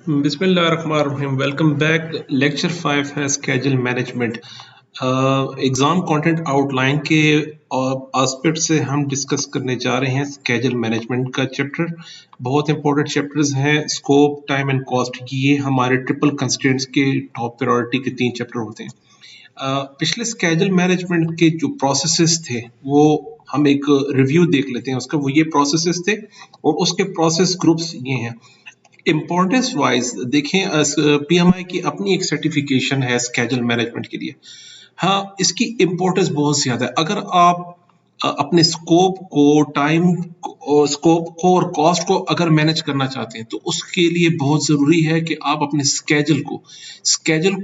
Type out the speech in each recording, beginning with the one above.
बिस्मिल्लाहिर्रहमानिर्रहीम। Welcome back. Lecture 5 है schedule management. Exam content outline के एस्पेक्ट से हम डिस्कस करने जा रहे हैं स्केजल मैनेजमेंट का चैप्टर। बहुत इंपॉर्टेंट चैप्टर्स हैं। स्कोप, टाइम एंड कॉस्ट, ये हमारे ट्रिपल कंस्ट्रेंट्स के टॉप प्रायोरिटी के 3 चैप्टर होते हैं। पिछले स्केजल मैनेजमेंट के जो प्रोसेसेस थे वो हम एक रिव्यू देख लेते हैं उसका। वो ये प्रोसेसेस थे और उसके प्रोसेस ग्रुप्स ये हैं। इम्पोर्टेंस वाइज देखें, पीएमआई की अपनी एक सर्टिफिकेशन है स्केजल मैनेजमेंट के लिए। हाँ, इसकी इम्पोर्टेंस बहुत ज्यादा है। अगर आप अपने स्कोप को, टाइम स्कोप को और कॉस्ट को अगर मैनेज करना चाहते हैं तो उसके लिए बहुत जरूरी है कि आप अपने स्केजल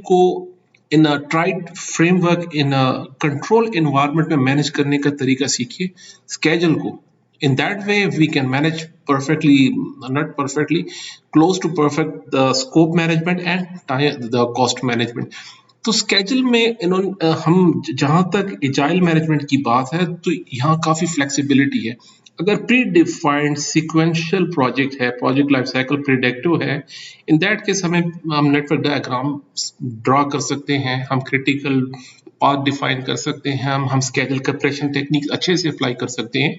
को in a tight framework, in a control environment में मैनेज करने का तरीका सीखिए स्केजल को। In that way we can manage perfectly, not perfectly, close to perfect the scope management and the cost management. तो स्केजल में इन्होंने हम जहां तक एजाइल मैनेजमेंट की बात है तो यहाँ काफी फ्लेक्सिबिलिटी है। अगर प्री डिफाइंड सिक्वेंशियल प्रोजेक्ट है, प्रोजेक्ट लाइफ साइकिल प्रिडिक्टिव है, इन दैट केस हम नेटवर्क डायग्राम ड्रॉ कर सकते हैं, हम क्रिटिकल पाथ डिफाइन कर सकते हैं, हम स्केजल कंप्रेशन टेक्निक अच्छे से अप्लाई कर सकते हैं।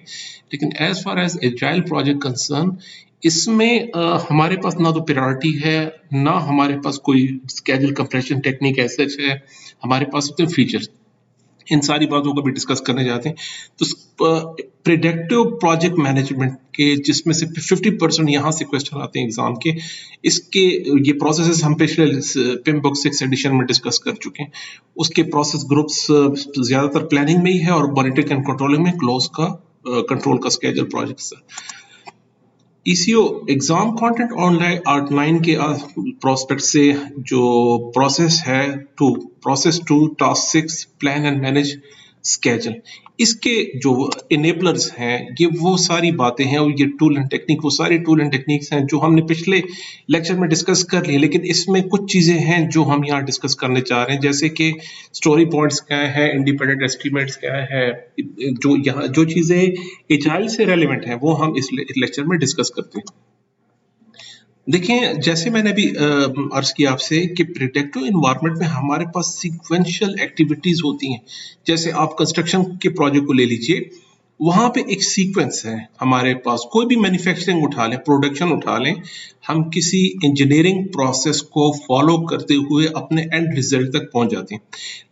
लेकिन as far as agile project concern, इसमें हमारे पास ना तो प्रायोरिटी है, ना हमारे पास कोई स्केजल कंप्रेशन टेक्निक ऐसे है, हमारे पास होते हैं फीचर्स। इन सारी बातों को भी डिस्कस करने जाते हैं। तो प्रिडिक्टिव प्रोजेक्ट मैनेजमेंट के जिसमें से 50% यहाँ से क्वेश्चन आते हैं एग्जाम के, इसके ये प्रोसेसेस हम पिछले पिम बुक 6 एडिशन में डिस्कस कर चुके हैं। उसके प्रोसेस ग्रुप्स ज्यादातर प्लानिंग में ही है और मॉनिटरिंग एंड कंट्रोलिंग में क्लोज का कंट्रोल का स्केजल प्रोजेक्ट्स है। ECO exam content online outline के प्रोस्पेक्ट से जो process to task 6 plan and manage schedule, इसके जो इनेबलर्स हैं ये वो सारी बातें हैं और ये टूल एंड टेक्निक वो सारी टूल एंड टेक्निक्स हैं जो हमने पिछले लेक्चर में डिस्कस कर लिए। लेकिन इसमें कुछ चीजें हैं जो हम यहाँ डिस्कस करने चाह रहे हैं, जैसे कि स्टोरी पॉइंट्स क्या है, इंडिपेंडेंट एस्टिमेट्स क्या है, जो यहाँ जो चीजें एजाइल से रेलिवेंट है वो हम इस लेक्चर में डिस्कस करते हैं। देखें, जैसे मैंने अभी अर्ज किया आपसे कि प्रिडिक्टिव एनवायरनमेंट में हमारे पास सीक्वेंशियल एक्टिविटीज होती हैं। जैसे आप कंस्ट्रक्शन के प्रोजेक्ट को ले लीजिए, वहां पे एक सीक्वेंस है हमारे पास। कोई भी मैन्युफैक्चरिंग उठा लें, प्रोडक्शन उठा लें, हम किसी इंजीनियरिंग प्रोसेस को फॉलो करते हुए अपने एंड रिजल्ट तक पहुंच जाते हैं।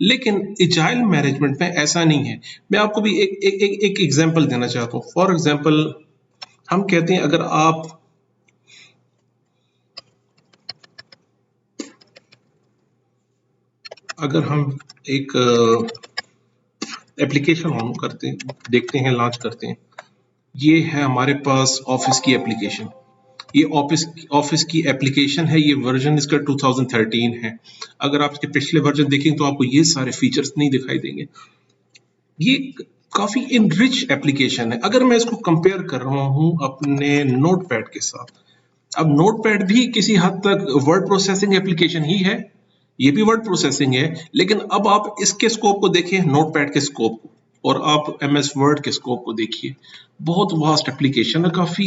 लेकिन एजाइल मैनेजमेंट में ऐसा नहीं है। मैं आपको भी एक एग्जाम्पल देना चाहता हूँ। फॉर एग्जाम्पल, हम कहते हैं अगर हम एक एप्लीकेशन ऑन करते हैं, देखते हैं, लॉन्च करते हैं। ये है हमारे पास ऑफिस की एप्लीकेशन। ये ऑफिस की एप्लीकेशन है। ये वर्जन इसका 2013 है। अगर आप इसके पिछले वर्जन देखें तो आपको ये सारे फीचर्स नहीं दिखाई देंगे। ये काफी इनरिच एप्लीकेशन है। अगर मैं इसको कंपेयर कर रहा हूं अपने नोटपैड के साथ, अब नोटपैड भी किसी हद तक वर्ड प्रोसेसिंग एप्लीकेशन ही है, ये भी वर्ड प्रोसेसिंग है। लेकिन अब आप इसके स्कोप को देखिए, नोटपैड के स्कोप को, और आप एमएस वर्ड के स्कोप को देखिए। बहुत वास्ट एप्लीकेशन है, काफी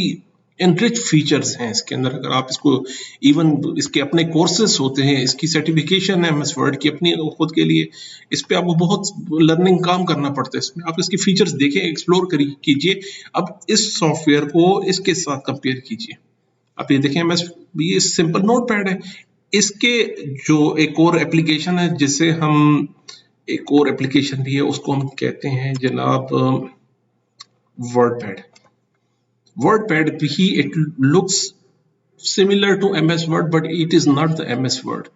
एनरिच फीचर्स हैं इसके अंदर। अगर आप इसको, इवन इसके अपने कोर्सेज होते हैं, इसकी सर्टिफिकेशन है एमएस वर्ड की अपनी खुद के लिए। इस पे आपको बहुत लर्निंग काम करना पड़ता है। इसमें आप इसकी फीचर्स देखें, एक्सप्लोर कीजिए। अब इस सॉफ्टवेयर को इसके साथ कंपेयर कीजिए। आप ये देखें, ये सिंपल नोटपैड है। इसके जो एक और एप्लीकेशन है, जिसे हम एक और एप्लीकेशन भी है, उसको हम कहते हैं जनाब वर्डपैड। वर्डपैड भी it looks similar to MS Word, but it is not the MS Word.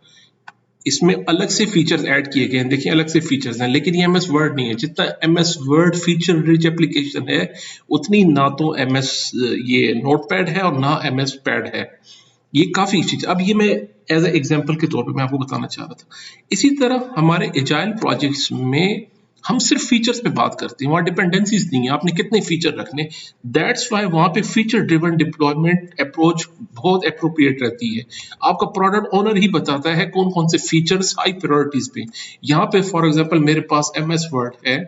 इसमें अलग से फीचर्स ऐड किए गए हैं, देखिए अलग से फीचर्स हैं, लेकिन ये एमएस वर्ड नहीं है। जितना MS word feature rich application है, उतनी ना तो एमएस ये नोटपैड है और ना एमएस पैड है। ये काफी चीज, अब ये मैं एज ए एग्जांपल के तौर पे मैं आपको बताना चाह रहा था। इसी तरह हमारे एजाइल प्रोजेक्ट्स में हम सिर्फ फीचर्स पे बात करते हैं, वहां डिपेंडेंसीज नहीं है, आपने कितने फीचर रखने। दैट्स वाई वहां pay feature driven deployment approach बहुत अप्रोप्रिएट रहती है। आपका प्रोडक्ट ओनर ही बताता है कौन कौन से फीचर्स हाई प्रायोरिटीज पे। यहाँ पे फॉर एग्जाम्पल मेरे पास एमएस वर्ड है,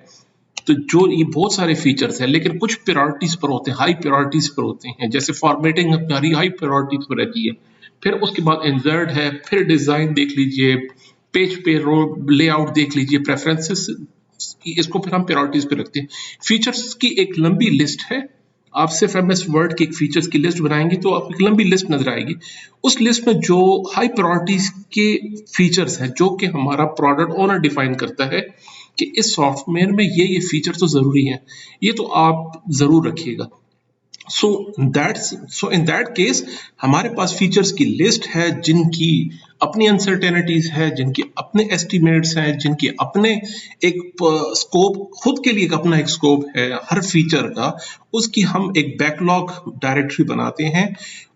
तो जो ये बहुत सारे फीचर्स हैं, लेकिन कुछ प्रायोरिटीज पर होते हैं, हाई प्रायोरिटीज पर होते हैं। जैसे फॉर्मेटिंग हमारी हाई प्रायोरिटीज पर रहती है, फिर उसके बाद इंसर्ट है, फिर डिजाइन देख लीजिए, पेज पे रो लेआउट देख लीजिए, प्रेफरेंसेस, इसको फिर हम प्रायोरिटीज पे रखते हैं। फीचर्स की एक लंबी लिस्ट है, आप सिर्फ एमएस वर्ड की एक फीचर्स की लिस्ट बनाएंगे तो आपको एक लंबी लिस्ट नजर आएगी। उस लिस्ट में जो हाई प्रायोरिटीज के फीचर्स हैं, जो कि हमारा प्रोडक्ट ओनर डिफाइन करता है कि इस सॉफ्टवेयर में ये फीचर तो जरूरी है, ये तो आप जरूर रखिएगा। सो इन दैट केस हमारे पास फीचर्स की लिस्ट है जिनकी अपनी अनसर्टेनिटीज है, जिनके अपने एस्टिमेट्स हैं, जिनके अपने एक स्कोप, खुद के लिए एक अपना एक स्कोप है हर फीचर का। उसकी हम एक बैकलॉग डायरेक्टरी बनाते हैं।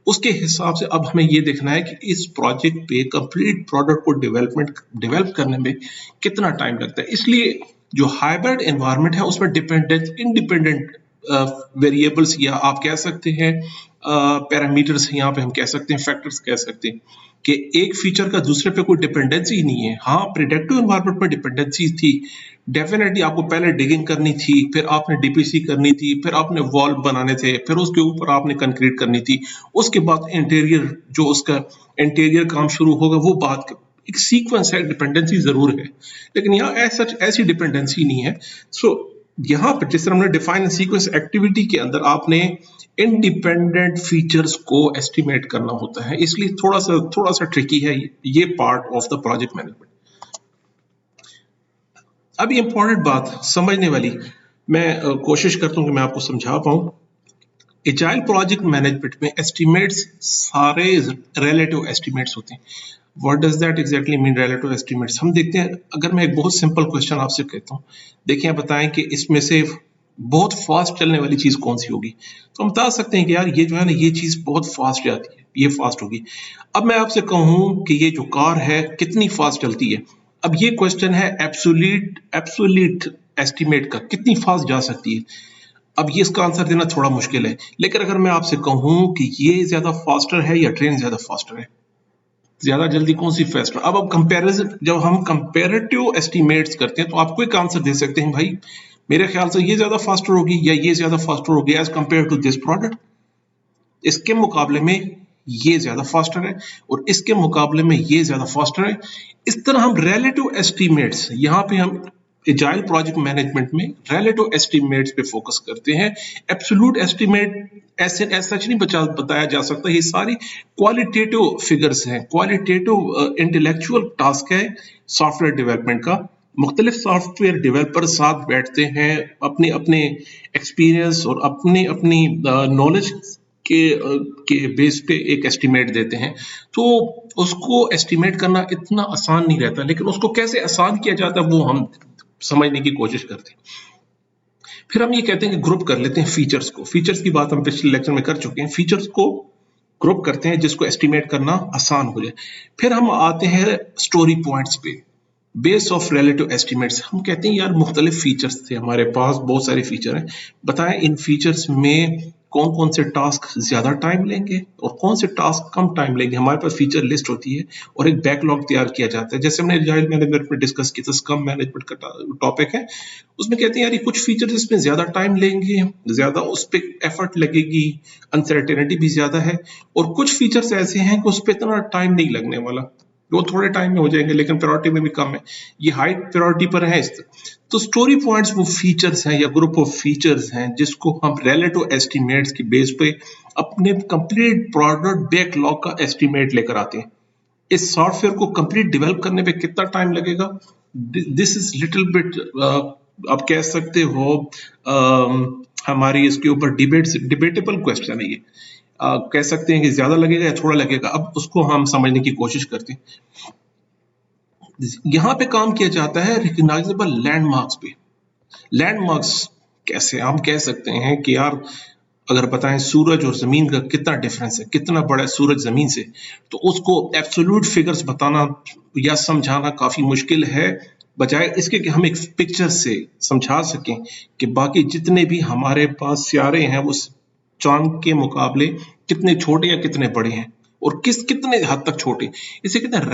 उसके हिसाब से अब हमें ये देखना है कि इस प्रोजेक्ट पे कंप्लीट प्रोडक्ट को डेवलप करने में कितना टाइम लगता है। इसलिए जो हाइब्रिड एनवायरनमेंट है उसमें इंडिपेंडेंट वेरिएबल्स या आप कह सकते हैं पैरामीटर्स, यहाँ पे हम कह सकते हैं फैक्टर्स कह सकते हैं कि एक फीचर का दूसरे पे कोई डिपेंडेंसी ही नहीं है। हाँ, प्रिडिक्टिव एनवायरनमेंट में डिपेंडेंसी थी, डेफिनेटली आपको पहले डिगिंग करनी थी, फिर आपने डीपीसी करनी थी, फिर आपने वॉल बनाने थे, फिर उसके ऊपर आपने कंक्रीट करनी थी, उसके बाद इंटीरियर जो उसका इंटीरियर काम शुरू होगा वो बात, एक सीक्वेंस है, डिपेंडेंसी जरूर है, लेकिन यहाँ ऐसी डिपेंडेंसी नहीं है। सो यहाँ पर जिस तरह हमने डिफाइन सीक्वेंस एक्टिविटी के अंदर आपने इंडिपेंडेंट फीचर्स को एस्टिमेट करना होता है, इसलिए थोड़ा सा ट्रिकी है ये part of the project management. अब इंपॉर्टेंट बात समझने वाली, मैं कोशिश करता हूं कि मैं आपको समझा पाऊं। एजाइल प्रोजेक्ट मैनेजमेंट में एस्टिमेट्स सारे रिलेटिव एस्टिमेट्स होते हैं। What does that exactly mean relative estimates? हम देखते हैं, अगर मैं एक बहुत सिंपल क्वेश्चन आपसे कहता हूँ, देखिए आप बताएं कि इसमें से बहुत फास्ट चलने वाली चीज कौन सी होगी, तो हम बता सकते हैं कि यार ये जो है ना, ये चीज बहुत फास्ट जाती है, ये फास्ट होगी। अब मैं आपसे कहूं कि ये जो कार है कितनी फास्ट चलती है, अब ये क्वेश्चन है एब्सोल्यूट एस्टिमेट का, कितनी फास्ट जा सकती है। अब ये इसका आंसर देना थोड़ा मुश्किल है, लेकिन अगर मैं आपसे कहूं कि ये ज्यादा फास्टर है या ट्रेन ज्यादा फास्टर है, ज्यादा जल्दी कौन सी फास्टर, अब कंपैरिजन, जब हम कंपैरेटिव एस्टिमेट्स करते हैं तो आपको एक आंसर दे सकते हैं, भाई मेरे ख्याल से ये ज्यादा फास्टर होगी या ये ज्यादा फास्टर होगी as compare to this product, इसके मुकाबले में ये ज्यादा फास्टर है और इसके मुकाबले में ये ज्यादा फास्टर है। इस तरह हम रिलेटिव एस्टिमेट्स, यहाँ पे हम एजाइल प्रोजेक्ट मैनेजमेंट में रिलेटिव एस्टिमेट्स पे फोकस करते हैं। एब्सोल्यूट एस्टिमेट ऐसे सच नहीं बताया जा सकता, ये सारी क्वालिटेटिव फिगर्स हैं, क्वालिटेटिव इंटेलेक्चुअल टास्क है सॉफ्टवेयर डेवलपमेंट का। मुख्तलिफ सॉफ्टवेयर डेवलपर साथ बैठते हैं, अपने अपने एक्सपीरियंस और अपनी अपनी नॉलेज के बेस पे एक एस्टिमेट देते हैं। तो उसको एस्टिमेट करना इतना आसान नहीं रहता, लेकिन उसको कैसे आसान किया जाता है वो हम समझने की कोशिश करते हैं। फिर हम ये कहते हैं कि ग्रुप कर लेते हैं फीचर्स को। फीचर्स की बात हम पिछले लेक्चर में कर चुके हैं। फीचर्स को ग्रुप करते हैं जिसको एस्टिमेट करना आसान हो जाए। फिर हम आते हैं स्टोरी पॉइंट्स पे, बेस ऑफ रिलेटिव एस्टिमेट्स। हम कहते हैं यार मुख्तलिफ फीचर्स थे हमारे पास, बहुत सारे फीचर हैं, बताएं इन फीचर्स में कौन कौन से टास्क ज्यादा टाइम लेंगे और कौन से टास्क कम टाइम लेंगे। हमारे पास फीचर लिस्ट होती है और एक बैकलॉग तैयार किया जाता है, जैसे हमने एजाइल मैनेजमेंट में डिस्कस किया था, स्क्रम मैनेजमेंट का टॉपिक है, उसमें कहते हैं यार ये कुछ फीचर्स इसमें ज्यादा टाइम लेंगे, ज्यादा उस पर एफर्ट लगेगी, अनसर्टेनिटी भी ज्यादा है, और कुछ फीचर्स ऐसे हैं कि उस पर इतना टाइम नहीं लगने वाला, वो थोड़े टाइम में हो जाएंगे लेकिन प्रायोरिटी में भी कम है, ये हाई प्रायोरिटी पर है। तो स्टोरी पॉइंट्स वो फीचर्स हैं या ग्रुप ऑफ फीचर्स हैं जिसको हम रिलेटिव एस्टिमेट्स की बेस पे अपने कंप्लीट प्रोडक्ट बैकलॉग का एस्टिमेट लेकर आते हैं। इस सॉफ्टवेयर को कंप्लीट डेवलप करने पे कितना टाइम लगेगा, दिस इज लिटिल बिट, आप कह सकते हो हमारी इसके ऊपर डिबेटेबल क्वेश्चन है ये। कह सकते हैं कि ज्यादा लगेगा या थोड़ा लगेगा, अब उसको हम समझने की कोशिश करते हैं। यहां पे काम किया जाता है रिकॉग्नाइजेबल लैंडमार्क्स पे। लैंडमार्क्स कैसे, हम कह सकते हैं कि यार अगर बताएं सूरज और जमीन का कितना डिफरेंस है, कितना बड़ा है सूरज जमीन से, तो उसको एब्सोल्यूट फिगर्स बताना या समझाना काफी मुश्किल है, बजाय इसके कि हम एक पिक्चर से समझा सकें कि बाकी जितने भी हमारे पास सियारे हैं वो चांद के मुकाबले कितने छोटे या कितने बड़े हैं और कितने हद तक छोटे। इसे कहते हैं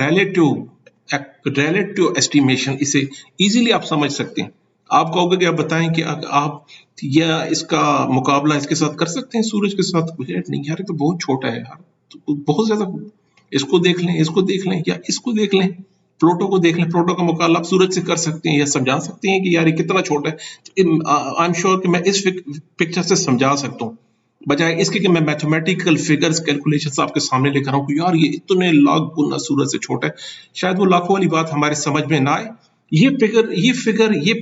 रिलेटिव एस्टिमेशन। इसे इजीली आप समझ सकते हैं। आप कहोगे कि आप बताएं कि आप या इसका मुकाबला इसके साथ कर सकते हैं सूरज के साथ, नहीं यार ये तो बहुत छोटा है यार, तो बहुत ज्यादा इसको देख लें, इसको देख लें, या इसको देख लें, प्लूटो को देख लें। प्लूटो का मुकाबला आप सूरज से कर सकते हैं या समझा सकते हैं कि यार ये कितना छोटा है। आई एम श्योर कि मैं इस पिक्चर से समझा सकता हूँ, बजाय इसके कि मैं मैथमेटिकल फिगर्स कैलकुलेशंस आपके सामने लेकर आऊं कि यार ये इतने लाख गुना सूरज से छोटा है। शायद वो लाखों वाली बात हमारे समझ में ना आए। ये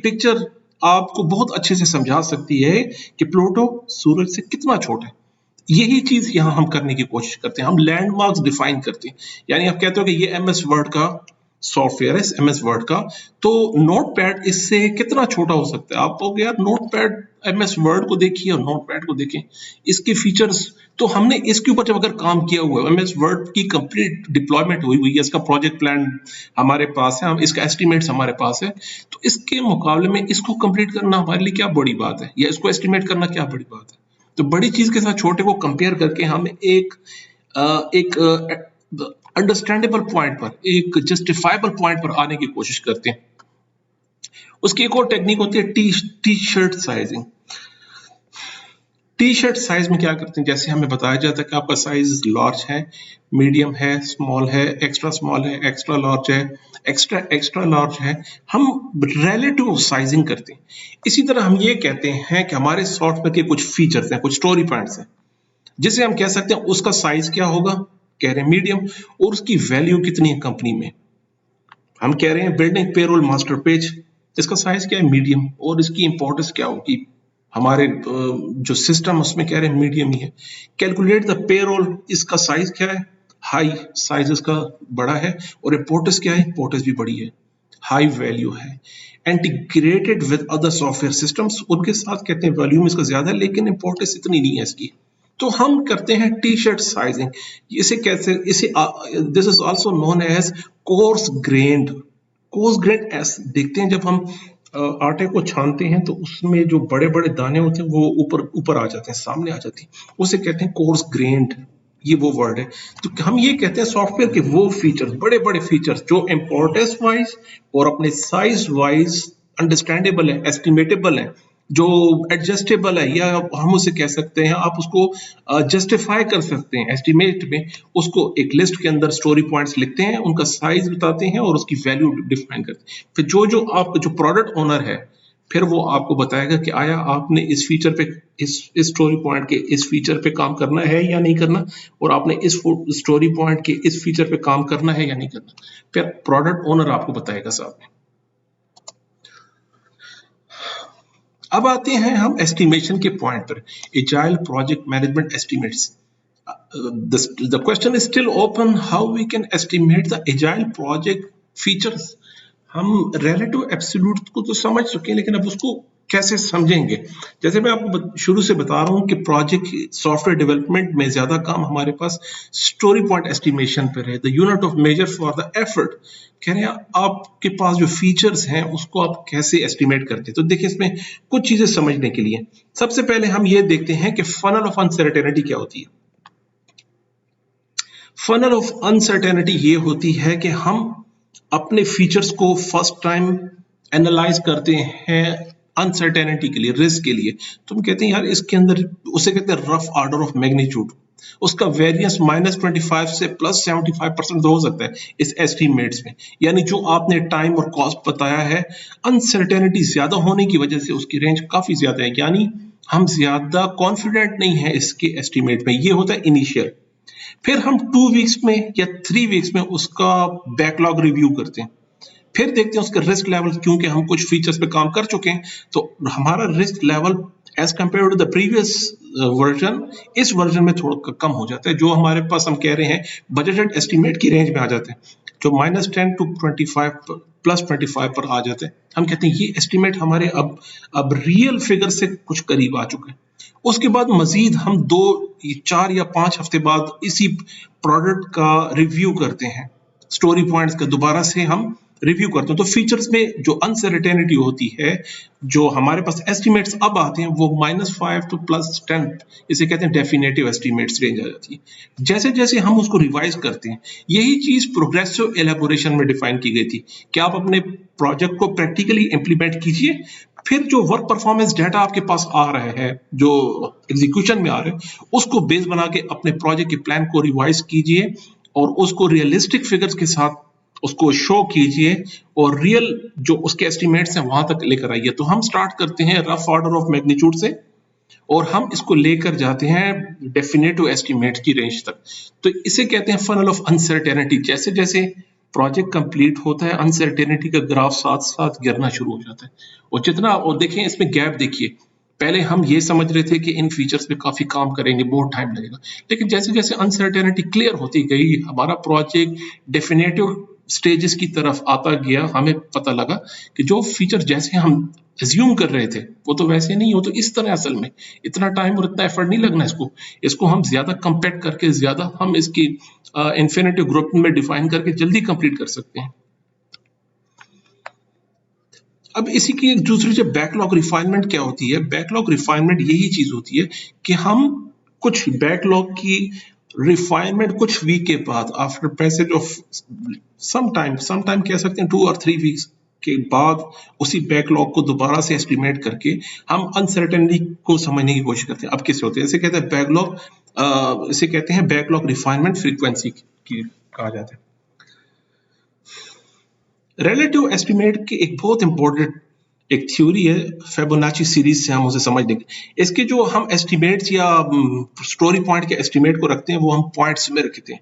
पिक्चर आपको बहुत अच्छे से समझा सकती है कि प्लूटो सूरज से कितना छोटा है। यही चीज यहां हम करने की कोशिश करते हैं, हम लैंडमार्क्स डिफाइन करते हैं। यानी आप कहते हो कि ये एमएस वर्ड का सॉफ्टवेयर है, एमएस वर्ड का, तो नोटपैड इससे कितना छोटा हो सकता है। आप कहोगे यार नोटपैड, एमएस वर्ड को देखिए और नोटपैड को देखें, इसके फीचर्स तो हमने इसके ऊपर जब अगर काम किया हुआ है, एमएस वर्ड की कंप्लीट डिप्लॉयमेंट हुई हुई है, इसका प्रोजेक्ट प्लान हमारे पास है, हम इसका एस्टिमेट्स हमारे पास है, तो इसके मुकाबले में इसको कंप्लीट करना हमारे लिए क्या बड़ी बात है, या इसको एस्टिमेट करना क्या बड़ी बात है। तो बड़ी चीज के साथ छोटे को कंपेयर करके हम एक अंडरस्टैंडेबल पॉइंट पर, एक जस्टिफाइबल पॉइंट पर आने की कोशिश करते हैं। उसकी एक और टेक्निक होती है T shirt sizing. T shirt size में क्या करते हैं, जैसे हमें बताया जाता है कि आपका साइज लार्ज है, मीडियम है, स्मॉल है, एक्स्ट्रा स्मॉल है, एक्स्ट्रा लार्ज है, एक्स्ट्रा लार्ज है, हम रिलेटिव साइजिंग करते हैं। इसी तरह हम ये कहते हैं कि हमारे सॉफ्टवेयर के कुछ फीचर्स हैं, कुछ स्टोरी पॉइंट्स हैं, जिसे हम कह सकते हैं उसका साइज क्या होगा, कह रहे हैं मीडियम, और उसकी वैल्यू कितनी है कंपनी में। हम कह रहे हैं बिल्डिंग पेरोल मास्टर पेज, इसका साइज क्या है, मीडियम, और इसकी इंपॉर्टेंस क्या होगी हमारे जो सिस्टम उसमें कह रहे हैं मीडियम ही है। कैलकुलेट द पेरोल, इसका साइज क्या है, हाई, साइज इसका बड़ा है, और इंपॉर्टेंस क्या है, इंपॉर्टेंस भी बड़ी है, हाई वैल्यू है। Integrated with other software systems, उनके साथ कहते हैं वॉल्यूम इसका ज्यादा है लेकिन इंपॉर्टेंस इतनी नहीं है इसकी। तो हम करते हैं टी शर्ट साइजिंग। इसे कैसे, इसे this is also known as coarse grained. Coarse grained ऐसे देखते हैं जब हम आटे को छानते हैं तो उसमें जो बड़े बड़े दाने होते हैं वो ऊपर ऊपर आ जाते हैं, सामने आ जाती हैं, उसे कहते हैं कोर्स ग्रेन्ड, ये वो वर्ड है। तो हम ये कहते हैं सॉफ्टवेयर के वो फीचर्स, बड़े बड़े फीचर्स जो इंपॉर्टेंस वाइज और अपने साइज वाइज अंडरस्टैंडेबल है, एस्टिमेटेबल है, जो एडजस्टेबल है, या हम उसे कह सकते हैं आप उसको जस्टिफाई कर सकते हैं एस्टिमेट में। उसको एक लिस्ट के अंदर स्टोरी पॉइंट्स लिखते हैं, उनका साइज बताते हैं और उसकी वैल्यू डिफाइन करते हैं। फिर जो आपका जो प्रोडक्ट ओनर है, फिर वो आपको बताएगा कि आया आपने इस फीचर पे, इस स्टोरी पॉइंट के इस फीचर पे काम करना है या नहीं करना, और आपने इस स्टोरी पॉइंट के इस फीचर पे काम करना है या नहीं करना, फिर प्रोडक्ट ओनर आपको बताएगा साहब। अब आते हैं हम एस्टिमेशन के पॉइंट पर, agile project management estimates. The question is still open how we can estimate the agile project features. हम relative absolute को तो समझ चुके हैं, लेकिन अब उसको कैसे समझेंगे। जैसे मैं आपको शुरू से बता रहा हूँ कि प्रोजेक्ट सॉफ्टवेयर डेवलपमेंट में ज्यादा काम हमारे पास स्टोरी पॉइंट एस्टिमेशन पर है। The unit of measure for the effort, कह रहे हैं आपके पास जो फीचर्स हैं उसको आप कैसे एस्टिमेट करते हैं। तो देखिए इसमें कुछ चीजें समझने के लिए सबसे पहले हम ये देखते हैं कि फनल ऑफ अनसर्टेनिटी क्या होती है। फनल ऑफ अनसर्टेनिटी ये होती है कि हम अपने फीचर्स को फर्स्ट टाइम एनालाइज करते हैं अनसर्टेनिटी के लिए, रिस्क के लिए। तो हम कहते हैं यार इसके अंदर, उसे कहते हैं रफ ऑर्डर ऑफ मैग्नीट्यूड, उसका वेरिएंस -25 से +75% हो सकता है इस एस्टीमेट्स में। यानी जो आपने टाइम और कॉस्ट बताया है, अनसर्टेनिटी ज्यादा होने की वजह से उसकी रेंज काफी ज्यादा है, यानी हम ज्यादा कॉन्फिडेंट नहीं है इसके एस्टीमेट में। ये होता है इनिशियल। फिर हम 2 वीक्स में या 3 वीक्स में उसका बैकलॉग रिव्यू करते हैं, फिर देखते हैं उसका रिस्क लेवल, क्योंकि हम कुछ फीचर्स पे काम कर चुके हैं तो हमारा risk level as compare to the previous version, इस वर्जन में थोड़ा कम हो जाता है। जो हमारे पास हम कह रहे हैं बजटेड एस्टीमेट की रेंज में आ जाते हैं, जो -10 to 25 +25 पर आ जाते हैं। हम कहते हैं ये एस्टीमेट हमारे अब रियल फिगर से कुछ करीब आ चुके हैं। उसके बाद मजीद हम 2, 4 या 5 हफ्ते बाद इसी प्रोडक्ट का रिव्यू करते हैं, स्टोरी पॉइंट्स का दोबारा से हम रिव्यू करते हैं। तो फीचर्स में जो अनसर्टेनिटी होती है, जो हमारे पास एस्टिमेट्स अब आते हैं, वो -5 to +10, इसे कहते हैं डेफिनेटिव एस्टिमेट्स रेंज आ जाती है। जैसे जैसे हम उसको रिवाइज करते हैं, यही चीज प्रोग्रेसिव एलेबोरेशन में डिफाइन की गई थी कि आप अपने प्रोजेक्ट को प्रैक्टिकली इंप्लीमेंट कीजिए, फिर जो वर्क परफॉर्मेंस डाटा आपके पास आ रहे हैं, जो एग्जीक्यूशन में आ रहे हैं, उसको बेस बना के अपने प्रोजेक्ट के प्लान को रिवाइज कीजिए और उसको रियलिस्टिक फिगर्स के साथ उसको शो कीजिए और रियल जो उसके एस्टिमेट्स हैं वहां तक लेकर आइए। तो हम स्टार्ट करते हैं रफ ऑर्डर ऑफ मैग्नीट्यूड से और हम इसको लेकर जाते हैं डेफिनेटिव एस्टिमेट की रेंज तक। तो इसे कहते हैं फनल ऑफ अनसर्टेनिटी। जैसे जैसे प्रोजेक्ट कंप्लीट होता है अनसर्टेनिटी का ग्राफ साथ साथ गिरना शुरू हो जाता है। और जितना और देखें इसमें गैप देखिए, पहले हम ये समझ रहे थे कि इन फीचर्स पे काफी काम करेंगे, बहुत टाइम लगेगा, लेकिन जैसे जैसे अनसर्टेनिटी क्लियर होती गई हमारा प्रोजेक्ट डेफिनेटिव स्टेजेस की तरफ आता गया। हमें पता लगा कि जो फीचर जैसे हम एज्यूम कर रहे थे वो तो वैसे नहीं हो, तो इस तरह असल में इतना टाइम और इतना एफर्ट नहीं लगना इसको हम ज्यादा कंपैक्ट करके ज्यादा हम इसकी इन्फिनिटिव ग्रुप में डिफाइन करके जल्दी कंप्लीट कर सकते हैं। अब इसी की एक दूसरी जो बैकलॉग रिफाइनमेंट क्या होती है, बैकलॉग रिफाइनमेंट यही चीज होती है कि हम कुछ बैकलॉग की रिफाइनमेंट कुछ वीक के बाद after passage of some time कह सकते हैं 2 और 3 वीक्स के बाद उसी बैकलॉग को दोबारा से एस्टिमेट करके हम अनसर्टेनिटी को समझने की कोशिश करते हैं। अब कैसे होते हैं, इसे कहते हैं बैकलॉग, इसे कहते हैं बैकलॉग रिफाइनमेंट फ्रीक्वेंसी की कहा जाता है। रिलेटिव एस्टिमेट की एक बहुत इंपॉर्टेंट एक थ्योरी है फिबोनाची सीरीज से हम उसे समझ लेंगे। इसके जो हम एस्टिमेट्स या स्टोरी पॉइंट के एस्टिमेट को रखते हैं वो हम पॉइंट्स में रखते हैं,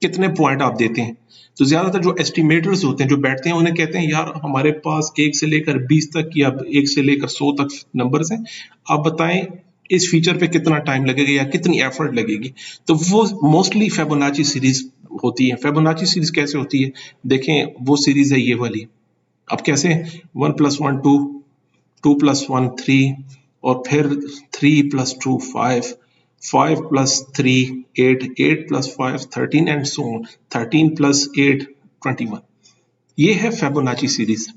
कितने पॉइंट आप देते हैं। तो ज्यादातर जो एस्टिमेटर्स होते हैं जो बैठते हैं उन्हें कहते हैं यार हमारे पास 1 से लेकर 20 तक या 1 से लेकर 100 तक नंबर्स हैं, आप बताएं इस फीचर पे कितना टाइम लगेगा या कितनी एफर्ट लगेगी। तो वो मोस्टली फिबोनाची सीरीज होती है। फिबोनाची सीरीज कैसे होती है, देखें वो सीरीज है ये वाली। अब कैसे 1 + 1 2, 2 + 1 3 और फिर 3 + 2 5, 5 + 3 8, 8 + 5 13 एंड सो ऑन, 13 + 8 21। ये है फिबोनाची सीरीज।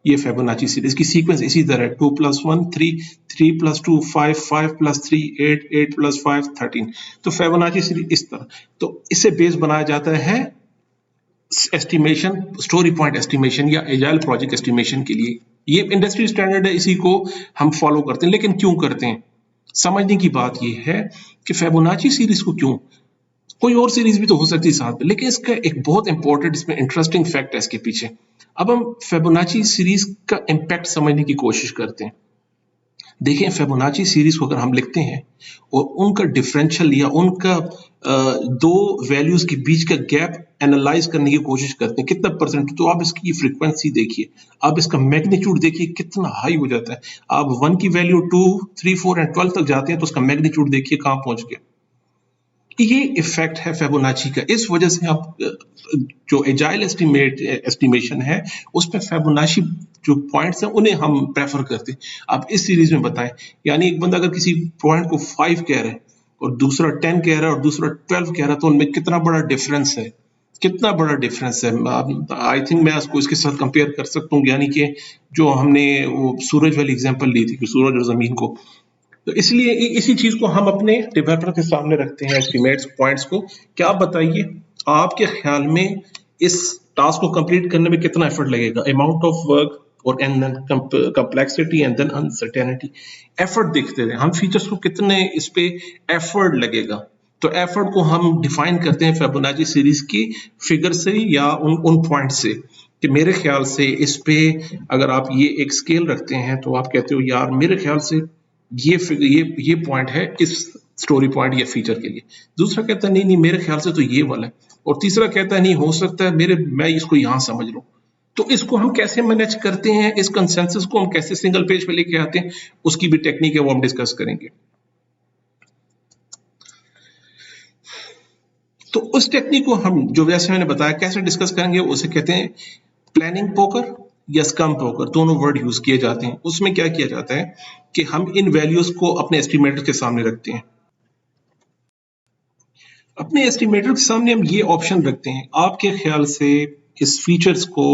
ये फिबोनाची सीरीज की सीक्वेंस इसी तरह है 2 + 1 3, 3 + 2 5, 5 + 3 8, 8 + 5 13। तो फिबोनाची सीरीज इस तरह, तो इससे बेस बनाया जाता है एस्टिमेशन, स्टोरी पॉइंट एस्टिमेशन या एजाइल प्रोजेक्ट एस्टिमेशन के लिए। ये इंडस्ट्री स्टैंडर्ड है, इसी को हम फॉलो करते हैं। लेकिन क्यों करते हैं, समझने की बात यह है कि फिबोनाची सीरीज को क्यों, कोई और सीरीज भी तो हो सकती है साथ में, लेकिन इसका एक बहुत इंपॉर्टेंट इसमें इंटरेस्टिंग फैक्ट है इसके पीछे। अब हम फिबोनाची सीरीज का इंपैक्ट समझने की कोशिश करते हैं। देखें फिबोनाची सीरीज को अगर हम लिखते हैं और उनका डिफरेंशियल या उनका दो वैल्यूज के बीच का गैप एनालाइज करने की कोशिश करते हैं कितना परसेंट, तो आप इसकी फ्रीक्वेंसी देखिए, आप इसका मैग्नीट्यूड देखिए कितना हाई हो जाता है। आप 1 की वैल्यू 2 3 4 एंड 12 तक जाते हैं तो उसका मैग्नीट्यूड देखिए कहां पहुंच गया। ये इफेक्ट है फिबोनाची का। इस वजह से आप जो एजाइल एस्टिमेशन है उसमें फिबोनाची जो पॉइंट्स हैं उन्हें हम प्रेफर करते हैं। आप इस सीरीज में बताएं, यानी एक बंदा अगर किसी पॉइंट को 5 कह रहा है और दूसरा 10 कह रहा है और दूसरा 12 कह रहा है, तो उनमें कितना बड़ा डिफरेंस है, कितना बड़ा डिफरेंस है। आई थिंक मैं इसको इसके साथ कंपेयर कर सकता हूँ, यानी कि जो हमने वो सूरज वाली एग्जांपल ली थी कि सूरज और जमीन को, तो इसलिए इसी चीज को हम अपने डेवलपर के सामने रखते हैं एस्टिमेट्स पॉइंट्स को। क्या आप बताइए आपके ख्याल में इस टास्क को कंप्लीट करने में कितना एफर्ट लगेगा, अमाउंट ऑफ वर्क और and then complexity and then uncertainty. Effort देखते हैं हम फीचर्स को कितने इस पे एफर्ट लगेगा, तो एफर्ट को हम डिफाइन करते हैं फिबोनाची सीरीज की फिगर से या उन पॉइंट से कि मेरे ख्याल से इस पे अगर आप ये एक स्केल रखते हैं तो आप कहते हो यार मेरे ख्याल से ये पॉइंट है इस स्टोरी पॉइंट या फीचर के लिए। दूसरा कहता है नहीं मेरे ख्याल से तो ये वाला है, और तीसरा कहता है नहीं हो सकता है मैं इसको यहां समझ लूं। तो इसको हम कैसे मैनेज करते हैं, इस कंसेंसस को हम कैसे सिंगल पेज पे लेके आते हैं, उसकी भी टेक्निक है वो हम डिस्कस करेंगे। तो उस टेक्निक को हम जो वैसे मैंने बताया कैसे डिस्कस करेंगे, उसे कहते हैं प्लानिंग पोकर या स्कम पोकर, दोनों वर्ड यूज किए जाते हैं। उसमें क्या किया जाता है कि हम इन वैल्यूज को अपने एस्टिमेटर के सामने रखते हैं। अपने एस्टिमेटर के सामने हम ये ऑप्शन रखते हैं, आपके ख्याल से इस फीचर्स को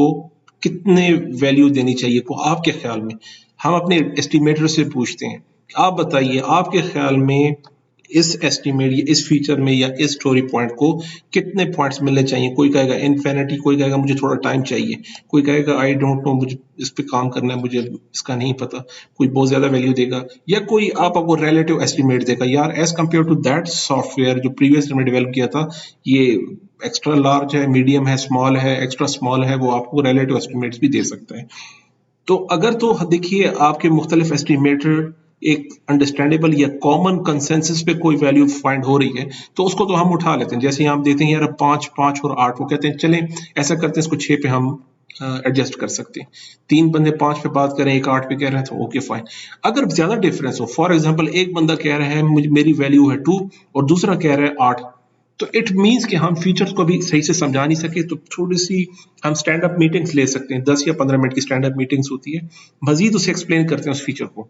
कितने वैल्यू देनी चाहिए को आपके ख्याल में हम अपने एस्टिमेटर से पूछते हैं। आप बताइए आपके ख्याल में इस एस्टिमेट या इस फीचर में या इस स्टोरी पॉइंट को कितने पॉइंट्स मिलने चाहिए। कोई कहेगा इन्फिनिटी, कोई कहेगा मुझे थोड़ा टाइम चाहिए, कोई कहेगा आई डोंट नो, मुझे इस पे काम करना है, मुझे इसका नहीं पता, कोई बहुत ज्यादा वैल्यू देगा, या कोई आपको रिलेटिव एस्टिमेट देगा, यार as compare to that software जो प्रीवियस में डेवलप किया था, ये एक्स्ट्रा लार्ज है, मीडियम है, स्मॉल है, एक्स्ट्रा स्मॉल है, वो आपको रिलेटिव एस्टिमेट्स भी दे सकता है। तो अगर तो देखिए आपके मुख्तलिफ एस्टिमेटर एक अंडरस्टैंडेबल या कॉमन कंसेंसस पे कोई वैल्यू फाइंड हो रही है तो उसको तो हम उठा लेते हैं। जैसे हम देते हैं यार 5, 5 और 8, वो कहते हैं चलें ऐसा करते हैं इसको 6 पे हम एडजस्ट कर सकते हैं। 3 बंदे 5 पे बात करें, एक 8 पे कह रहे हैं, तो ओके फाइन। अगर ज्यादा डिफरेंस हो, फॉर एग्जांपल एक बंदा कह रहा है मेरी वैल्यू है 2 और दूसरा कह रहा है 8, तो इट मीन्स कि हम फीचर्स को भी सही से समझा नहीं सके, तो थोड़ी सी हम स्टैंड अप मीटिंग्स ले सकते हैं। 10 या 15 मिनट की स्टैंड अप मीटिंग्स होती है, मजीद उसे एक्सप्लेन करते हैं उस फीचर को,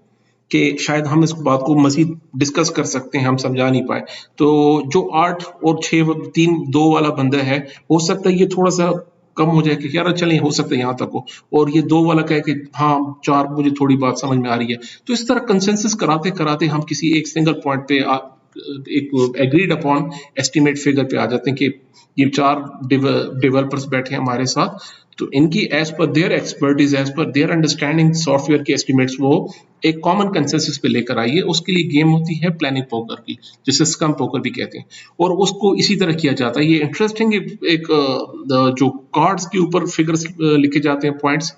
कि शायद हम इस बात को मजीद डिस्कस कर सकते हैं, हम समझा नहीं पाए। तो जो 8 और 6 3 2 वाला बंदा है, हो सकता है ये थोड़ा सा कम हो जाए कि यार चलें हो सकता है यहाँ तक हो, और ये 2 वाला कहे कि हाँ 4 मुझे थोड़ी बात समझ में आ रही है। तो इस तरह कंसेंसस कराते कराते हम किसी एक सिंगल पॉइंट पे एक एग्रीड अपॉन एस्टिमेट फिगर पे आ जाते हैं कि ये 4 डेवलपर्स बैठे हैं हमारे साथ, तो इनकी as per their expertise, as per their understanding software के एस्टिमेट्स वो एक कॉमन कंसेंसस पे लेकर आइए। उसके लिए गेम होती है प्लानिंग पोकर की, जिसे स्कम पोकर भी कहते हैं, और उसको इसी तरह किया जाता है। ये इंटरेस्टिंग एक जो कार्ड्स के ऊपर फिगर्स लिखे जाते हैं, पॉइंट्स,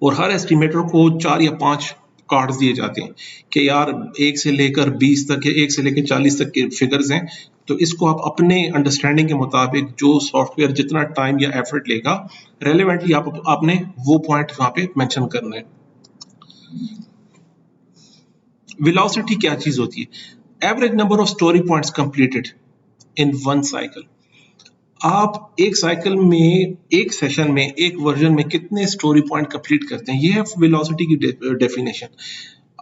और हर एस्टिमेटर को 4 या 5 कार्ड्स दिए जाते हैं कि यार 1 से लेकर 20 तक या 1 से लेकर 40 तक के फिगर्स हैं। तो इसको आप अपने अंडरस्टैंडिंग के मुताबिक जो सॉफ्टवेयर जितना टाइम या एफर्ट लेगा, रेलेवेंटली आपने वो पॉइंट वहां पे मेंशन करना है। वेलोसिटी क्या चीज होती है? Average number of story points completed in one cycle. आप एक साइकिल में, एक सेशन में, एक वर्जन में कितने स्टोरी पॉइंट कंप्लीट करते हैं, ये है वेलोसिटी की डेफिनेशन।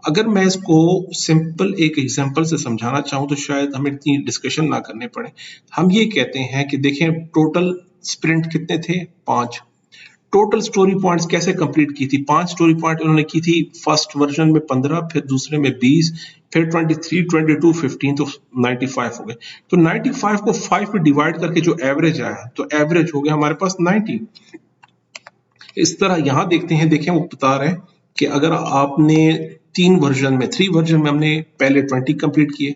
अगर मैं इसको सिंपल एक एग्जांपल से समझाना चाहूँ तो शायद हमें इतनी डिस्कशन ना करने पड़े। हम ये कहते हैं कि देखें टोटल स्प्रिंट कितने थे, 5। टोटल स्टोरी पॉइंट्स कैसे कंप्लीट की थी? 5 स्टोरी पॉइंट उन्होंने की थी फर्स्ट वर्जन में 15, फिर दूसरे में 20, फिर 23, 22, 15, तो 95 हो गए। तो 95 को 5 पे डिवाइड करके जो एवरेज आया, तो एवरेज हो गया हमारे पास 90। इस तरह यहां देखते हैं, देखें वो बता रहे हैं कि अगर आपने 3 वर्जन में, 3 वर्जन में हमने पहले 20 कंप्लीट किए,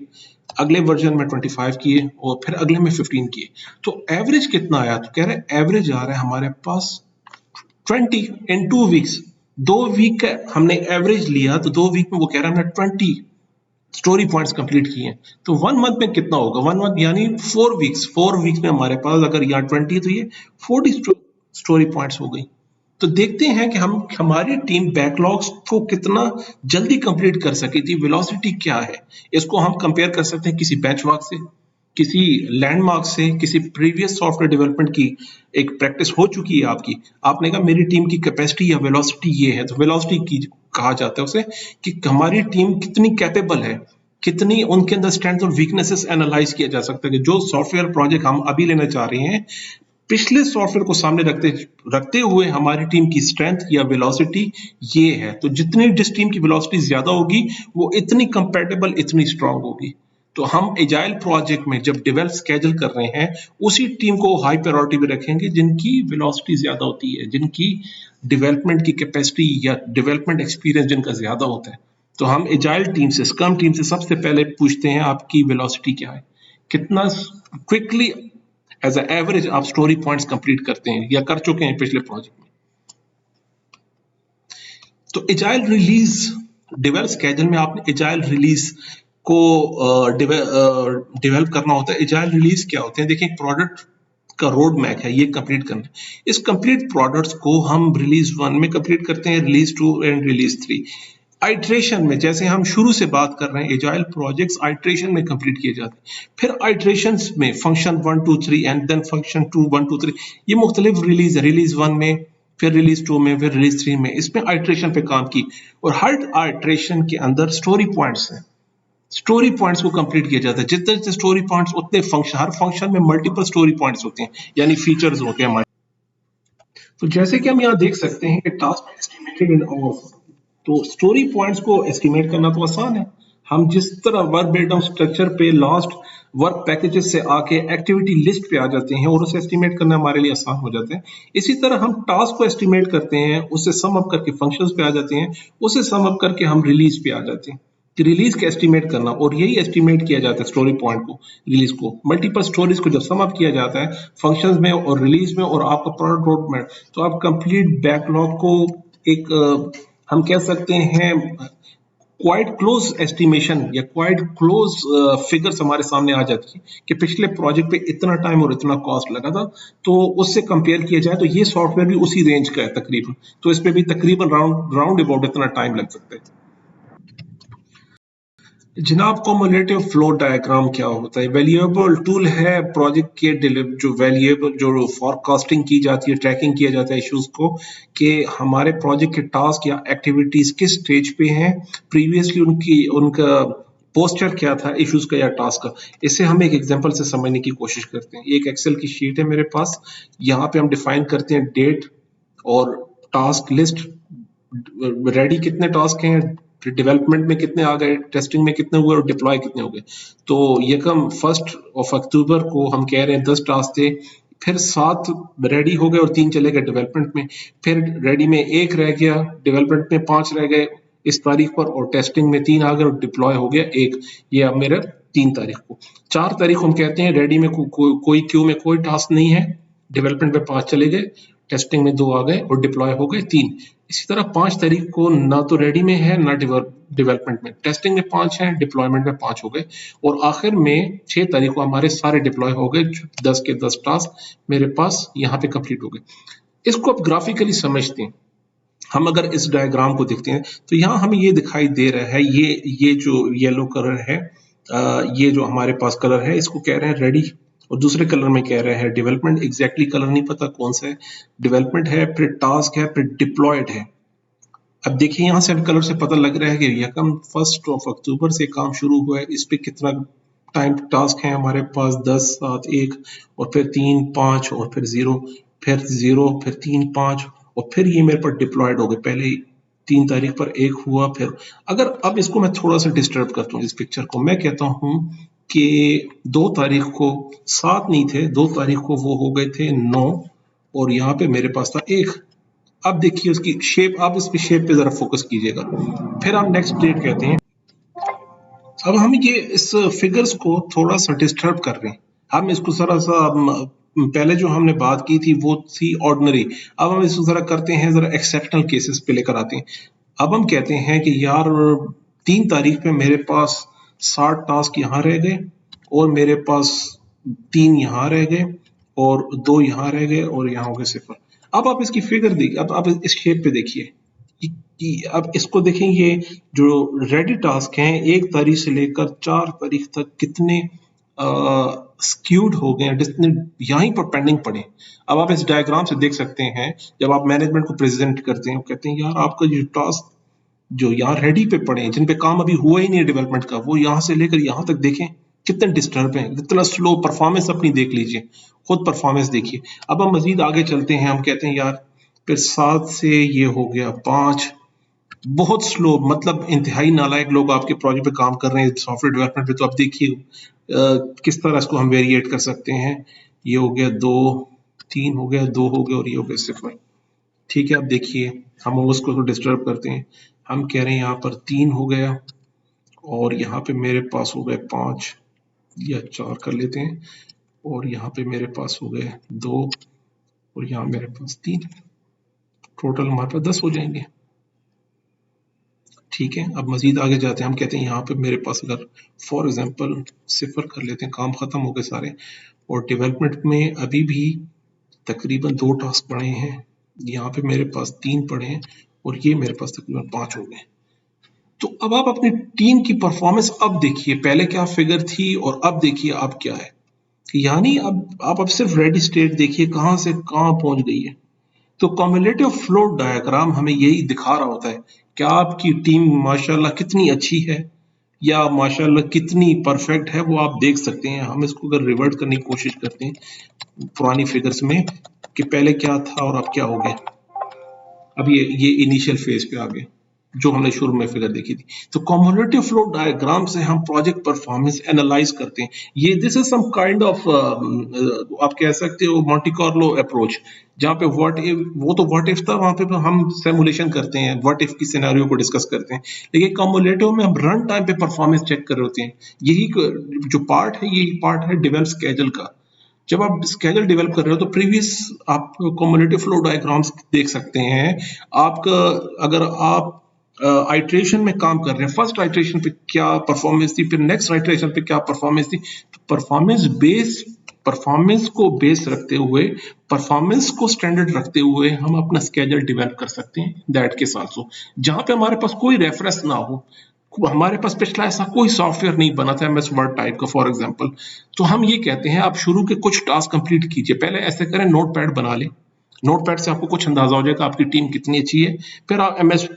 अगले वर्जन में 25 किए और फिर अगले में 15 किए, तो एवरेज कितना आया? तो कह रहे हैं एवरेज आ रहा है हमारे पास 20 इन 2 वीक्स। 2 वीक का हमने एवरेज लिया, तो 2 वीक में वो कह रहा है हमने 20 स्टोरी पॉइंट्स कंप्लीट किए। तो 1 मंथ में कितना होगा? 1 मंथ यानी 4 वीक्स। 4 वीक्स में हमारे पास अगर यहाँ 20 तो ये 40 स्टोरी पॉइंट्स हो गई। तो देखते हैं कि हम हमारी टीम बैकलॉग्स को कितना जल्दी कंप्लीट कर सकी थी। वेलोसिटी क्या है? इसको हम कंपेयर कर सकते हैं किसी बेंचमार्क से, किसी लैंडमार्क से, किसी प्रीवियस सॉफ्टवेयर डेवलपमेंट की एक प्रैक्टिस हो चुकी है आपकी। आपने कहा मेरी टीम की कैपेसिटी या वेलोसिटी ये है, तो वेलोसिटी की कहा जाता है उसे कि हमारी टीम कितनी कैपेबल है, कितनी उनके अंदर स्ट्रेंथ और वीकनेसेस एनालाइज किया जा सकता है कि जो सॉफ्टवेयर प्रोजेक्ट हम अभी लेना चाह रहे हैं, पिछले सॉफ्टवेयर को सामने रखते हुए हमारी टीम की स्ट्रेंथ या वेलोसिटी ये है। तो जितनी जिस टीम की वेलोसिटी ज्यादा होगी वो इतनी कंपैटिबल, इतनी स्ट्रांग होगी। तो हम एजाइल प्रोजेक्ट में जब डेवलप स्केड्यूल कर रहे हैं, उसी टीम को हाई प्रायोरिटी में रखेंगे जिनकी वेलोसिटी ज्यादा होती है, जिनकी डेवलपमेंट की कैपेसिटी या डेवलपमेंट एक्सपीरियंस जिनका ज्यादा होता है। तो हम एजाइल टीम से, स्क्रम टीम से सबसे पहले पूछते हैं आपकी वेलोसिटी क्या है, कितना क्विकली एज ए एवरेज आप स्टोरी पॉइंट्स कंप्लीट करते हैं या कर चुके हैं पिछले प्रोजेक्ट में। तो एजाइल रिलीज डेवलप स्केड्यूल में आपने एजाइल रिलीज को डेवलप करना होता है। एजाइल रिलीज क्या होते हैं? देखिए प्रोडक्ट का रोड मैप है, ये कंप्लीट करना है। इस कंप्लीट प्रोडक्ट्स को हम रिलीज 1 में कंप्लीट करते हैं, रिलीज 2 एंड रिलीज 3। आइट्रेशन में, जैसे हम शुरू से बात कर रहे हैं, एजाइल प्रोजेक्ट्स आइट्रेशन में कंप्लीट किए जाते हैं। फिर आइट्रेशंस में फंक्शन 1 2 3 एंड देन फंक्शन 2 1 2 3, ये मुख्तलिफ रिलीज है। रिलीज 1 में, फिर रिलीज 2 में, फिर रिलीज 3 में, इसमें आइट्रेशन पे काम की। और हर आइट्रेशन के अंदर स्टोरी पॉइंट्स हैं, स्टोरी पॉइंट्स को कंप्लीट किया जाता है। जितने जितने स्टोरी पॉइंट्स उतने फंक्शन, हर फंक्शन में मल्टीपल स्टोरी पॉइंट्स होते हैं, यानी फीचर्स होते हैं हमारे। तो जैसे कि हम यहाँ देख सकते हैं कि टास्क एस्टिमेटेड इन आवर्स, तो स्टोरी पॉइंट्स को एस्टिमेट करना तो आसान है। हम जिस तरह वर्क ब्रेकडाउन स्ट्रक्चर पे लास्ट वर्क पैकेजेस से आके एक्टिविटी लिस्ट पे आ जाते हैं और उसे एस्टिमेट करना हमारे लिए आसान हो जाता है, इसी तरह हम टास्क को एस्टिमेट करते हैं, उससे सम अप करके फंक्शंस पे आ जाते हैं, उससे सम अप करके हम रिलीज पे आ जाते हैं कि रिलीज का एस्टिमेट करना, और यही एस्टिमेट किया जाता है स्टोरी पॉइंट को, रिलीज को, मल्टीपल स्टोरीज को जब सम अप किया जाता है फंक्शंस में और रिलीज में और आपका प्रोडक्ट रोड में, तो आप कंप्लीट बैकलॉग को एक हम कह सकते हैं क्वाइट क्लोज एस्टिमेशन या क्वाइट क्लोज फिगर्स हमारे सामने आ जाती है कि पिछले प्रोजेक्ट पे इतना टाइम और इतना कॉस्ट लगा था, तो उससे कंपेयर किया जाए तो ये सॉफ्टवेयर भी उसी रेंज का है तकरीबन, तो इस पे भी तकरीबन राउंड राउंड अबाउट इतना टाइम लग सकता है। जनाब कॉमुलेटिव फ्लो डायग्राम क्या होता है? वैल्यूएबल टूल है प्रोजेक्ट के जो वैल्यूएबल जो फॉरकास्टिंग की जाती है, ट्रैकिंग किया जाता है इश्यूज को कि हमारे प्रोजेक्ट के टास्क या एक्टिविटीज किस स्टेज पे हैं, प्रीवियसली उनकी उनका पोस्चर क्या था इश्यूज का या टास्क का। इससे हम एक एग्जांपल से समझने की कोशिश करते हैं। एक एक्सेल की शीट है मेरे पास, यहाँ पे हम डिफाइन करते हैं डेट और टास्क लिस्ट, रेडी कितने टास्क हैं, फिर डेवलपमेंट में कितने आ गए, टेस्टिंग में कितने हुए और डिप्लॉय कितने हो गए। तो यकम 1 अक्टूबर को हम कह रहे हैं 10 टास्क थे, फिर 7 रेडी हो गए और 3 चले गए डेवलपमेंट में, फिर रेडी में 1 रह गया, डेवलपमेंट में 5 रह गए इस तारीख पर, और टेस्टिंग में 3 आ गए और डिप्लॉय हो गया 1। ये अब मेरा 3 तारीख को। 4 तारीख हम कहते हैं रेडी में कोई क्यू में कोई टास्क नहीं है, डेवलपमेंट में 5 चले गए, टेस्टिंग में 2 आ गए और डिप्लॉय हो गए 3। इसी तरह 5 तारीख को ना तो रेडी में है ना डेवलपमेंट में, टेस्टिंग में 5 है, डिप्लॉयमेंट में 5 हो गए, और आखिर में 6 तारीख को हमारे सारे डिप्लॉय हो गए, 10 के 10 टास्क मेरे पास यहाँ पे कंप्लीट हो गए। इसको आप ग्राफिकली समझते हैं, हम अगर इस डायग्राम को देखते हैं तो यहाँ हमें ये दिखाई दे रहा है, ये जो येलो कलर है, ये जो हमारे पास कलर है इसको कह रहे हैं रेडी, और दूसरे कलर में कह रहे हैं डेवलपमेंट। एग्जैक्टली कलर नहीं पता कौन सा है, डेवलपमेंट है, फिर टास्क है, फिर डिप्लॉयड है। अब देखिए यहाँ से कलर से पता लग रहा है कि यकम 1 अक्टूबर से काम शुरू हुआ है, इस पे कितना टाइम टास्क है हमारे पास, 10 7 1 और फिर 3 5 और फिर 0, फिर 0 फिर 3 5 और फिर ये मेरे पर डिप्लॉयड हो गए। पहले 3 तारीख पर 1 हुआ, फिर अगर अब इसको मैं थोड़ा सा डिस्टर्ब करता हूँ इस पिक्चर को, मैं कहता हूँ कि 2 तारीख को 7 नहीं थे, 2 तारीख को वो हो गए थे 9 और यहाँ पे मेरे पास था 1। अब देखिए उसकी शेप, आप इसकी शेप पे जरा फोकस कीजिएगा, फिर हम नेक्स्ट डेट कहते हैं। अब हम ये इस फिगर्स को थोड़ा सा डिस्टर्ब कर रहे हैं, हम इसको जरा सा पहले जो हमने बात की थी वो थी ऑर्डिनरी, अब हम इसको जरा करते हैं, जरा एक्सेप्शनल केसेस पे लेकर आते हैं। अब हम कहते हैं कि यार 3 तारीख पे मेरे पास 60 टास्क यहाँ रह गए और मेरे पास 3 यहाँ रह गए और 2 यहाँ रह गए और यहाँ हो गए 0। अब आप इसकी फिगर देखिए, अब आप इस शेप पे देखिए कि अब इसको देखें, ये जो रेडी टास्क हैं 1 तारीख से लेकर 4 तारीख तक कितने स्क्यूड हो गए हैं, जितने यहीं पर पेंडिंग पड़े। अब आप इस डायग्राम से देख सकते हैं, जब आप मैनेजमेंट को प्रेजेंट करते हैं कहते हैं यार आपका ये टास्क जो यहाँ रेडी पे पड़े हैं, जिन पे काम अभी हुआ ही नहीं है डेवलपमेंट का, वो यहाँ से लेकर यहाँ तक देखें कितने डिस्टर्ब है, कितना स्लो परफॉर्मेंस अपनी देख लीजिए, खुद परफॉर्मेंस देखिए। अब हम मजीद आगे चलते हैं, हम कहते हैं यार फिर 7 से ये हो गया 5, बहुत स्लो, मतलब इंतहाई नालायक लोग आपके प्रोजेक्ट पे काम कर रहे हैं सॉफ्टवेयर डेवलपमेंट पे, तो अब देखिए किस तरह इसको हम वेरिएट कर सकते हैं। ये हो गया 2, 3 हो गया, 2 हो गया और ये हो गया 0। ठीक है, अब देखिए हम उसको डिस्टर्ब करते हैं, हम कह रहे हैं यहाँ पर 3 हो गया और यहाँ पे मेरे पास हो गए 5 या 4 कर लेते हैं, और यहाँ पे मेरे पास हो गए 2 और यहाँ मेरे पास 3, टोटल हमारे पास 10 हो जाएंगे। ठीक है, अब मजीद आगे जाते हैं, हम कहते हैं यहाँ पे मेरे पास अगर फॉर एग्जांपल 0 कर लेते हैं, काम खत्म हो गए सारे, और डेवलपमेंट में अभी भी तकरीबन 2 टास्क पड़े हैं, यहाँ पे मेरे पास 3 पड़े हैं और ये मेरे पास तकरीबन 5 हो गए। तो अब आप अपनी टीम की परफॉर्मेंस अब देखिए, पहले क्या फिगर थी और अब देखिए अब क्या है, यानी अब सिर्फ रेडी स्टेट देखिए कहाँ से कहाँ पहुंच गई है। तो कम्युलेटिव फ्लो डायग्राम हमें यही दिखा रहा होता है कि आपकी टीम माशाल्लाह कितनी अच्छी है या माशाल्लाह कितनी परफेक्ट है, वो आप देख सकते हैं। हम इसको अगर रिवर्ट करने की कोशिश करते हैं पुरानी फिगर्स में कि पहले क्या था और अब क्या हो गया, अब ये इनिशियल फेज पे आ गए, जो हमने शुरू में फिगर देखी थी। तो कम्युलेटिव फ्लो डायग्राम से हम प्रोजेक्ट परफॉर्मेंस एनालाइज करते हैं। ये this is some kind of आप कह सकते हो मॉन्टी कार्लो अप्रोच, जहाँ पे व्हाट इफ, वो तो व्हाट इफ था, वहां पे हम सिमुलेशन करते हैं, व्हाट इफ की सिनेरियो को डिस्कस करते हैं। लेकिन कम्युलेटिव में हम रन टाइम पे परफॉर्मेंस चेक कर रहे होते हैं। यही जो पार्ट है, यही पार्ट है डेवलप स्केड्यूल का। जब आप स्केड्यूल डेवलप कर रहे हो तो प्रीवियस आप कम्युलेटिव फ्लो डायग्राम्स देख सकते हैं। आपका अगर आप आइट्रेशन में काम कर रहे हैं, फर्स्ट आइट्रेशन पे क्या परफॉर्मेंस थी, फिर नेक्स्ट आइट्रेशन पे क्या परफॉर्मेंस थी, तो परफॉर्मेंस को बेस रखते हुए, परफॉर्मेंस को स्टैंडर्ड रखते हुए हम अपना स्केड्यूल डेवलप कर सकते हैं। दैट के साथ जहां पे हमारे पास कोई रेफरेंस ना हो, हमारे पास पिछला ऐसा कोई सॉफ्टवेयर नहीं बना था एमएस वर्ड टाइप का फॉर एग्जांपल, तो हम ये कहते हैं आप शुरू के कुछ टास्क कंप्लीट कीजिए। पहले ऐसे करें, नोटपैड बना लें, नोटपैड से आपको कुछ अंदाजा हो जाएगा आपकी टीम कितनी अच्छी है। फिर आप एमएस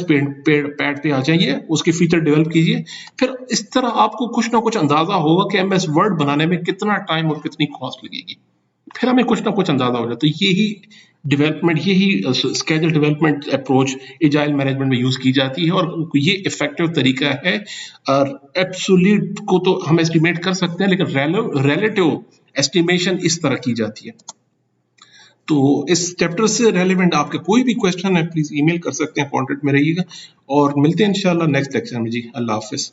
पैड पे आ जाइए, उसके फीचर डेवलप कीजिए। फिर इस तरह आपको कुछ ना कुछ अंदाजा होगा कि एमएस वर्ड बनाने में कितना टाइम और कितनी कॉस्ट लगेगी। फिर हमें कुछ ना कुछ अंदाजा हो जाता है। तो यही डेवलपमेंट, यही schedule development approach agile management में यूज की जाती है, और ये इफेक्टिव तरीका है। और एब्सोल्यूट को तो हम एस्टिमेट कर सकते हैं, लेकिन रिलेटिव एस्टिमेशन इस तरह की जाती है। तो इस चैप्टर से रेलिवेंट आपके कोई भी क्वेश्चन है, प्लीज ईमेल कर सकते हैं, कॉन्टेक्ट में रहिएगा, और मिलते हैं इंशाल्लाह नेक्स्ट लेक्चर में जी। अल्लाह हाफिज।